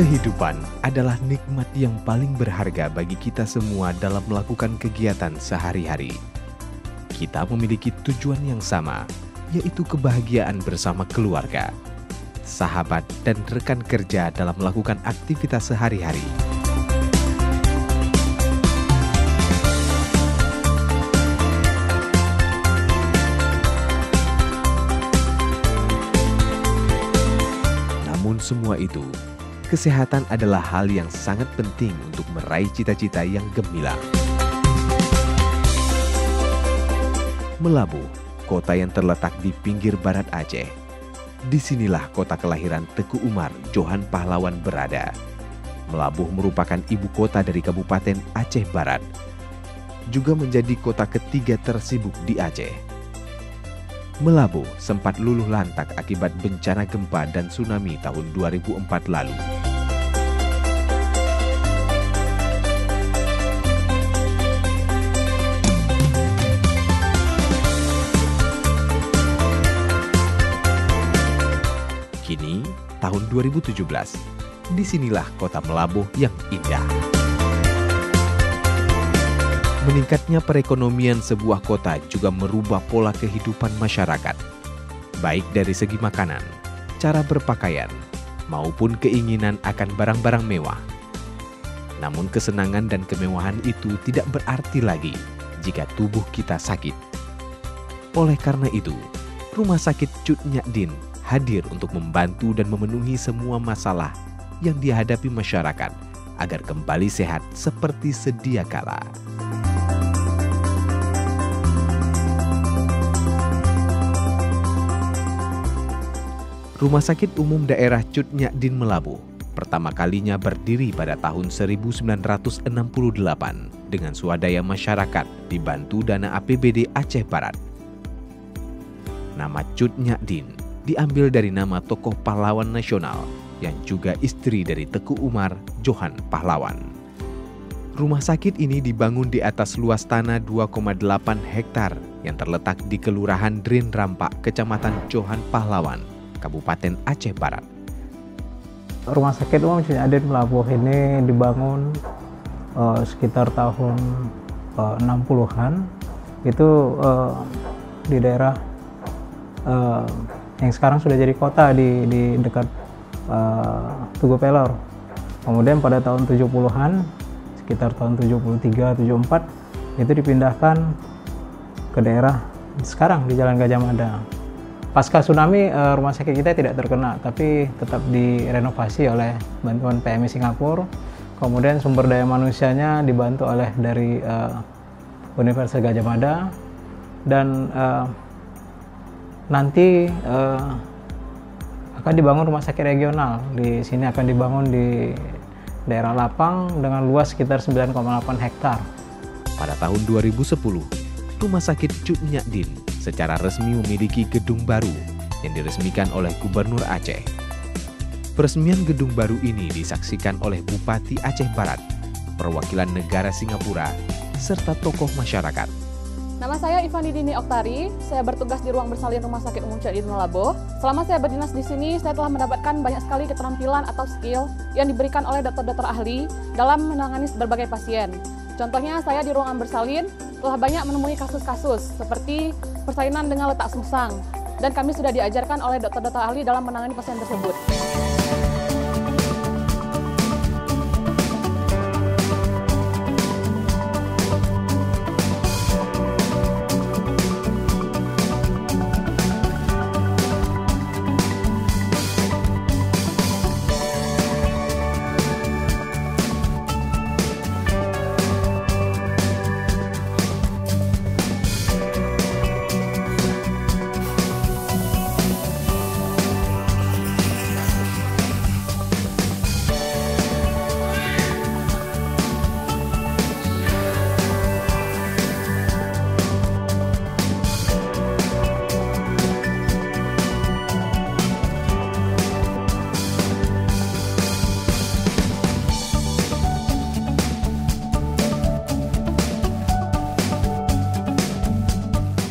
Kehidupan adalah nikmat yang paling berharga bagi kita semua dalam melakukan kegiatan sehari-hari. Kita memiliki tujuan yang sama, yaitu kebahagiaan bersama keluarga, sahabat, dan rekan kerja dalam melakukan aktivitas sehari-hari. Namun semua itu, kesehatan adalah hal yang sangat penting untuk meraih cita-cita yang gemilang. Melabuh, kota yang terletak di pinggir barat Aceh. Disinilah kota kelahiran Teku Umar Johan Pahlawan berada. Melabuh merupakan ibu kota dari Kabupaten Aceh Barat. Juga menjadi kota ketiga tersibuk di Aceh. Melabuh sempat luluh lantak akibat bencana gempa dan tsunami tahun 2004 lalu. Kini, tahun 2017, disinilah kota Melabuh yang indah. Meningkatnya perekonomian sebuah kota juga merubah pola kehidupan masyarakat, baik dari segi makanan, cara berpakaian, maupun keinginan akan barang-barang mewah. Namun kesenangan dan kemewahan itu tidak berarti lagi jika tubuh kita sakit. Oleh karena itu, Rumah Sakit Cut Nyak Dien hadir untuk membantu dan memenuhi semua masalah yang dihadapi masyarakat agar kembali sehat seperti sedia kala. Rumah Sakit Umum Daerah Cut Nyak Dien Melabuh pertama kalinya berdiri pada tahun 1968 dengan swadaya masyarakat dibantu dana APBD Aceh Barat. Nama Cut Nyak Dien diambil dari nama tokoh pahlawan nasional yang juga istri dari Teku Umar Johan Pahlawan. Rumah sakit ini dibangun di atas luas tanah 2,8 hektar yang terletak di Kelurahan Drin Rampak, Kecamatan Johan Pahlawan, Kabupaten Aceh Barat. Rumah Sakit Umum Cut Nyak Dien Melabuh ini dibangun sekitar tahun 60-an. Itu di daerah yang sekarang sudah jadi kota di dekat Tugu Pelor. Kemudian pada tahun 70-an, sekitar tahun 73-74, itu dipindahkan ke daerah sekarang di Jalan Gajah Mada. Pasca tsunami, rumah sakit kita tidak terkena, tapi tetap direnovasi oleh bantuan PMI Singapura. Kemudian sumber daya manusianya dibantu oleh dari Universitas Gajah Mada, dan nanti akan dibangun rumah sakit regional. Di sini akan dibangun di daerah lapang dengan luas sekitar 9,8 hektar. Pada tahun 2010, Rumah Sakit Cut Nyak Dien secara resmi memiliki gedung baru yang diresmikan oleh Gubernur Aceh. Peresmian gedung baru ini disaksikan oleh Bupati Aceh Barat, perwakilan negara Singapura, serta tokoh masyarakat. Nama saya Ivani Dini Oktari, saya bertugas di ruang bersalin Rumah Sakit Umum Cut Nyak Dien Melabuh. Selama saya berdinas di sini, saya telah mendapatkan banyak sekali keterampilan atau skill yang diberikan oleh dokter-dokter ahli dalam menangani berbagai pasien. Contohnya, saya di ruangan bersalin telah banyak menemui kasus-kasus seperti persalinan dengan letak sungsang, dan kami sudah diajarkan oleh dokter-dokter ahli dalam menangani pasien tersebut.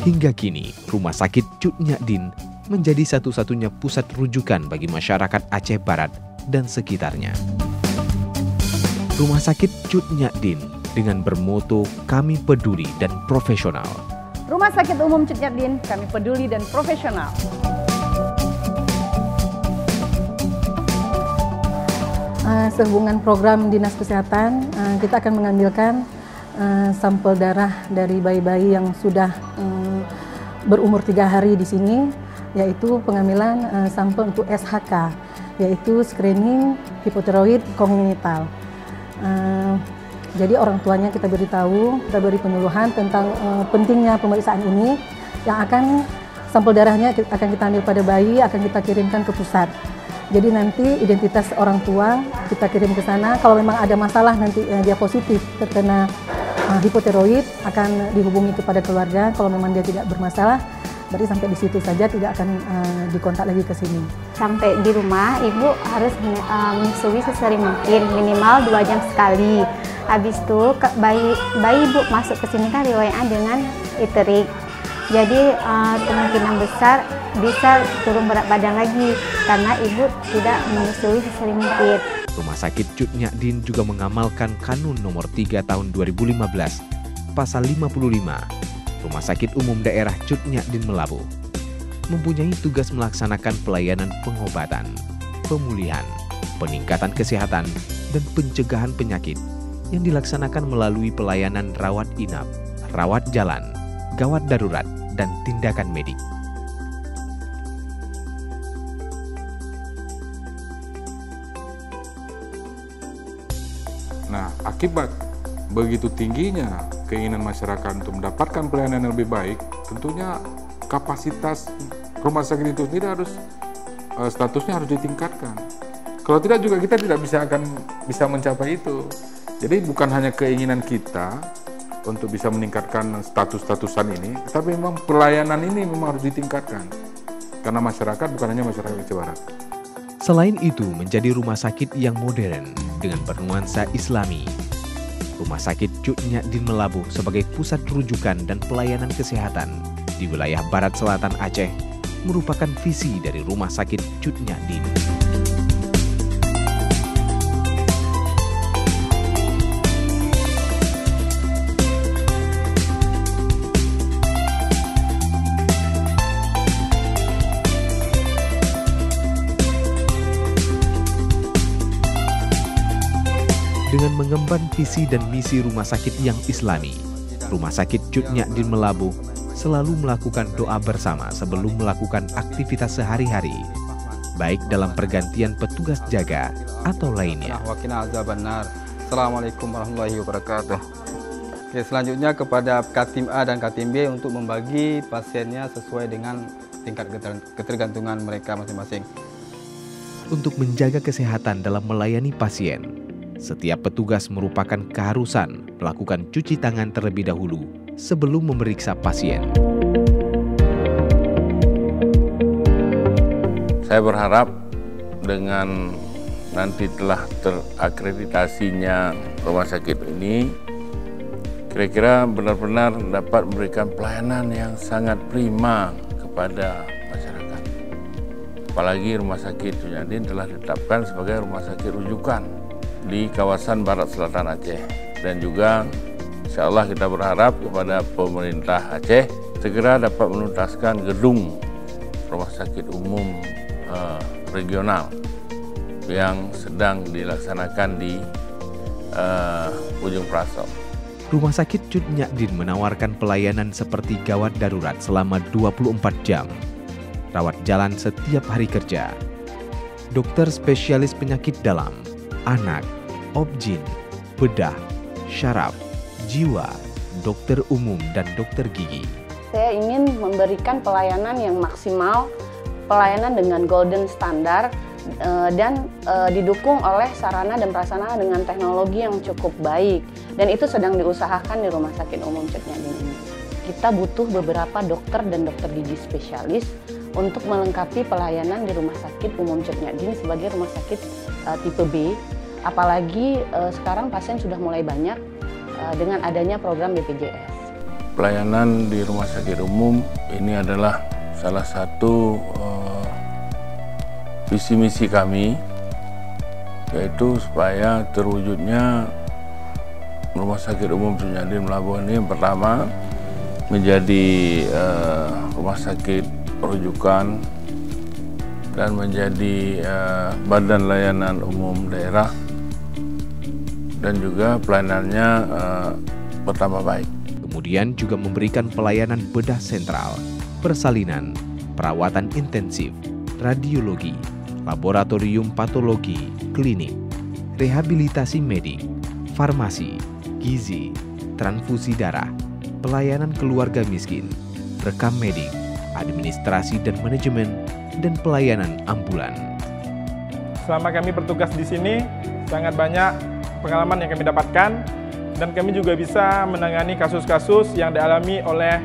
Hingga kini, Rumah Sakit Cut Nyak Dien menjadi satu-satunya pusat rujukan bagi masyarakat Aceh Barat dan sekitarnya. Rumah Sakit Cut Nyak Dien dengan bermoto kami peduli dan profesional. Rumah Sakit Umum Cut Nyak Dien, kami peduli dan profesional. Sehubungan program Dinas Kesehatan, kita akan mengambilkan sampel darah dari bayi-bayi yang sudah berumur 3 hari di sini, yaitu pengambilan sampel untuk SHK, yaitu screening hipotiroid kongenital. Jadi orang tuanya kita beritahu, kita beri penyuluhan tentang pentingnya pemeriksaan ini, yang akan sampel darahnya akan kita ambil pada bayi, akan kita kirimkan ke pusat. Jadi nanti identitas orang tua kita kirim ke sana. Kalau memang ada masalah nanti dia positif terkena hipotiroid, akan dihubungi kepada keluarga. Kalau memang dia tidak bermasalah, berarti sampai di situ saja, tidak akan dikontak lagi ke sini. Sampai di rumah, ibu harus menyusui sesering mungkin, minimal 2 jam sekali. Habis itu bayi ibu masuk ke sini kan riwayat dengan iterik. Jadi kemungkinan besar bisa turun berat badan lagi karena ibu tidak menyusui sesering mungkin. Rumah Sakit Cut Nyak Dien juga mengamalkan Kanun Nomor 3 Tahun 2015, Pasal 55, Rumah Sakit Umum Daerah Cut Nyak Dien Melabu, mempunyai tugas melaksanakan pelayanan pengobatan, pemulihan, peningkatan kesehatan, dan pencegahan penyakit yang dilaksanakan melalui pelayanan rawat inap, rawat jalan, gawat darurat, dan tindakan medik. Nah, akibat begitu tingginya keinginan masyarakat untuk mendapatkan pelayanan yang lebih baik, tentunya kapasitas rumah sakit itu sendiri harus statusnya harus ditingkatkan. Kalau tidak juga kita tidak bisa mencapai itu. Jadi bukan hanya keinginan kita untuk bisa meningkatkan status-statusan ini, tapi memang pelayanan ini memang harus ditingkatkan. Karena masyarakat bukan hanya masyarakat Aceh Barat. Selain itu, menjadi rumah sakit yang modern dengan bernuansa Islami. Rumah Sakit Cut Nyak Dien Melabu sebagai pusat rujukan dan pelayanan kesehatan di wilayah Barat Selatan Aceh merupakan visi dari Rumah Sakit Cut Nyak Dien. Dengan mengemban visi dan misi rumah sakit yang Islami, Rumah Sakit Cut Nyak Dien Melabu selalu melakukan doa bersama sebelum melakukan aktivitas sehari-hari, baik dalam pergantian petugas jaga atau lainnya. Assalamualaikum warahmatullahi wabarakatuh. Oke, selanjutnya kepada Katim A dan Katim B untuk membagi pasiennya sesuai dengan tingkat ketergantungan mereka masing-masing. Untuk menjaga kesehatan dalam melayani pasien, setiap petugas merupakan keharusan melakukan cuci tangan terlebih dahulu sebelum memeriksa pasien. Saya berharap dengan nanti telah terakreditasinya rumah sakit ini, kira-kira benar-benar dapat memberikan pelayanan yang sangat prima kepada masyarakat. Apalagi Rumah Sakit Cut Nyak Dien telah ditetapkan sebagai rumah sakit rujukan di kawasan Barat Selatan Aceh, dan juga insya Allah kita berharap kepada pemerintah Aceh segera dapat menuntaskan gedung rumah sakit umum regional yang sedang dilaksanakan di Ujung Prasok. Rumah Sakit Cut Nyak Dien menawarkan pelayanan seperti gawat darurat selama 24 jam, rawat jalan setiap hari kerja, dokter spesialis penyakit dalam, anak, obgyn, bedah, syaraf, jiwa, dokter umum, dan dokter gigi. Saya ingin memberikan pelayanan yang maksimal, pelayanan dengan golden standard, dan didukung oleh sarana dan prasarana dengan teknologi yang cukup baik. Dan itu sedang diusahakan di Rumah Sakit Umum Cut Nyak Dien ini. Kita butuh beberapa dokter dan dokter gigi spesialis untuk melengkapi pelayanan di Rumah Sakit Umum Cut Nyak Dien sebagai rumah sakit tipe B. Apalagi sekarang pasien sudah mulai banyak dengan adanya program BPJS. pelayanan di rumah sakit umum ini adalah salah satu visi misi kami, yaitu supaya terwujudnya Rumah Sakit Umum Cut Nyak Dien Melabuh ini yang pertama menjadi rumah sakit rujukan dan menjadi badan layanan umum daerah, dan juga pelayanannya bertambah baik. Kemudian juga memberikan pelayanan bedah sentral, persalinan, perawatan intensif, radiologi, laboratorium patologi, klinik, rehabilitasi medik, farmasi, gizi, transfusi darah, pelayanan keluarga miskin, rekam medik, administrasi dan manajemen, dan pelayanan ambulan. Selama kami bertugas di sini, sangat banyak pengalaman yang kami dapatkan, dan kami juga bisa menangani kasus-kasus yang dialami oleh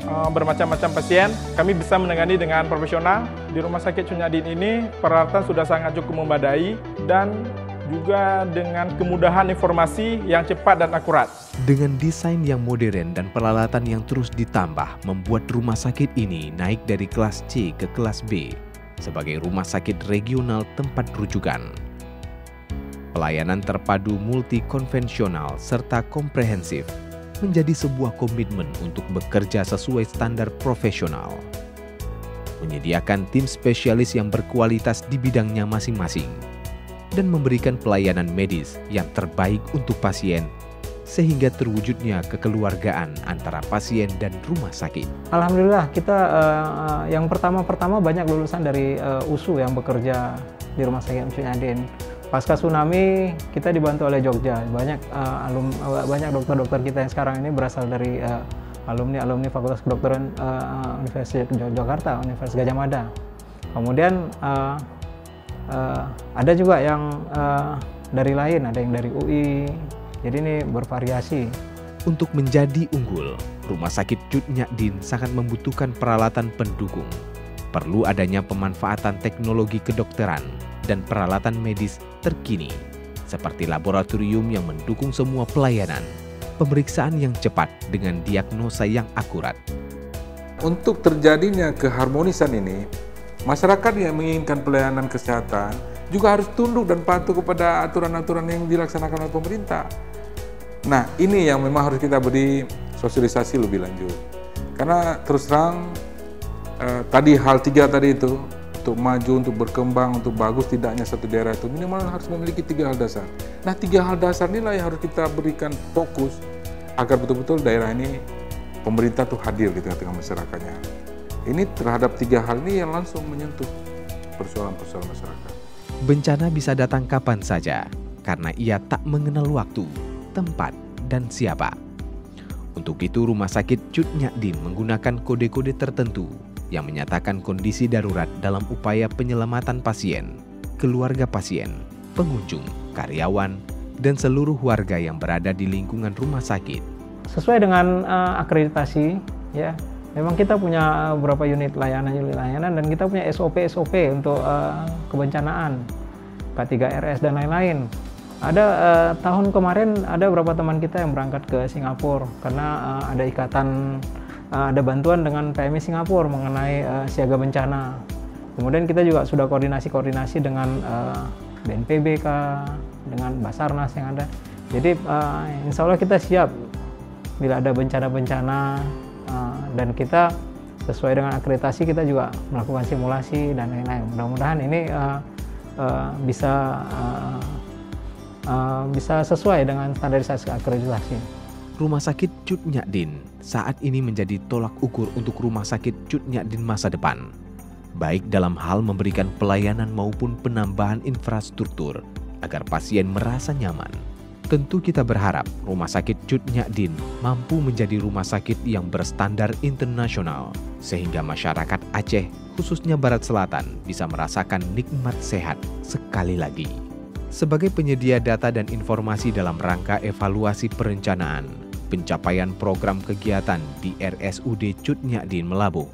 bermacam-macam pasien. Kami bisa menangani dengan profesional. Di Rumah Sakit Cut Nyak Dien ini peralatan sudah sangat cukup memadai, dan juga dengan kemudahan informasi yang cepat dan akurat. Dengan desain yang modern dan peralatan yang terus ditambah, membuat rumah sakit ini naik dari kelas C ke kelas B sebagai rumah sakit regional tempat rujukan. Pelayanan terpadu multi konvensional serta komprehensif menjadi sebuah komitmen untuk bekerja sesuai standar profesional. Menyediakan tim spesialis yang berkualitas di bidangnya masing-masing, dan memberikan pelayanan medis yang terbaik untuk pasien, sehingga terwujudnya kekeluargaan antara pasien dan rumah sakit. Alhamdulillah, kita yang pertama banyak lulusan dari USU yang bekerja di Rumah Sakit Cut Nyak Dien. Pasca tsunami, kita dibantu oleh Jogja. Banyak dokter-dokter kita yang sekarang ini berasal dari alumni Fakultas Kedokteran Universitas Yogyakarta, Universitas Gadjah Mada. Kemudian ada juga yang dari lain, ada yang dari UI. Jadi ini bervariasi. Untuk menjadi unggul, Rumah Sakit Cut Nyak Dien sangat membutuhkan peralatan pendukung. Perlu adanya pemanfaatan teknologi kedokteran dan peralatan medis terkini, seperti laboratorium yang mendukung semua pelayanan, pemeriksaan yang cepat dengan diagnosa yang akurat. Untuk terjadinya keharmonisan ini, masyarakat yang menginginkan pelayanan kesehatan juga harus tunduk dan patuh kepada aturan-aturan yang dilaksanakan oleh pemerintah. Nah, ini yang memang harus kita beri sosialisasi lebih lanjut. Karena terus terang, tadi hal 3 tadi itu, untuk maju, untuk berkembang, untuk bagus tidaknya satu daerah itu minimal harus memiliki 3 hal dasar. Nah, 3 hal dasar inilah yang harus kita berikan fokus agar betul-betul daerah ini pemerintah tuh hadir di tengah-tengah masyarakatnya. Ini terhadap 3 hal ini yang langsung menyentuh persoalan-persoalan masyarakat. Bencana bisa datang kapan saja karena ia tak mengenal waktu, tempat, dan siapa. Untuk itu Rumah Sakit Cut Nyak Dien menggunakan kode-kode tertentu yang menyatakan kondisi darurat dalam upaya penyelamatan pasien, keluarga pasien, pengunjung, karyawan, dan seluruh warga yang berada di lingkungan rumah sakit. Sesuai dengan akreditasi, ya, memang kita punya beberapa unit layanan dan kita punya SOP untuk kebencanaan, K3RS dan lain-lain. Ada tahun kemarin ada beberapa teman kita yang berangkat ke Singapura karena ada ikatan, ada bantuan dengan PMI Singapura mengenai siaga bencana. Kemudian kita juga sudah koordinasi dengan BNPB, dengan Basarnas yang ada. Jadi insya Allah kita siap bila ada bencana-bencana, dan kita sesuai dengan akreditasi kita juga melakukan simulasi dan lain-lain. Mudah-mudahan ini bisa sesuai dengan standarisasi akreditasi. Rumah Sakit Cut Nyak Dien saat ini menjadi tolak ukur untuk Rumah Sakit Cut Nyak Dien masa depan, baik dalam hal memberikan pelayanan maupun penambahan infrastruktur agar pasien merasa nyaman. Tentu kita berharap Rumah Sakit Cut Nyak Dien mampu menjadi rumah sakit yang berstandar internasional, sehingga masyarakat Aceh, khususnya Barat Selatan, bisa merasakan nikmat sehat sekali lagi. Sebagai penyedia data dan informasi dalam rangka evaluasi perencanaan, pencapaian program kegiatan di RSUD Cut Nyak Dien Melabuh,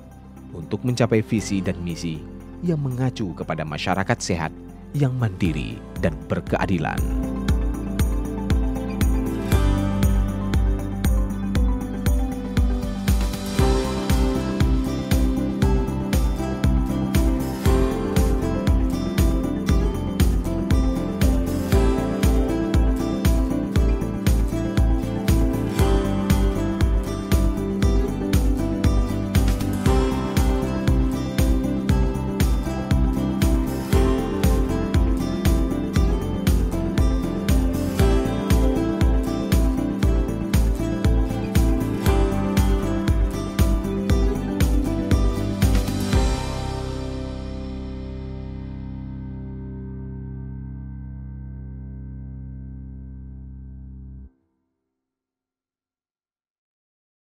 untuk mencapai visi dan misi yang mengacu kepada masyarakat sehat yang mandiri dan berkeadilan.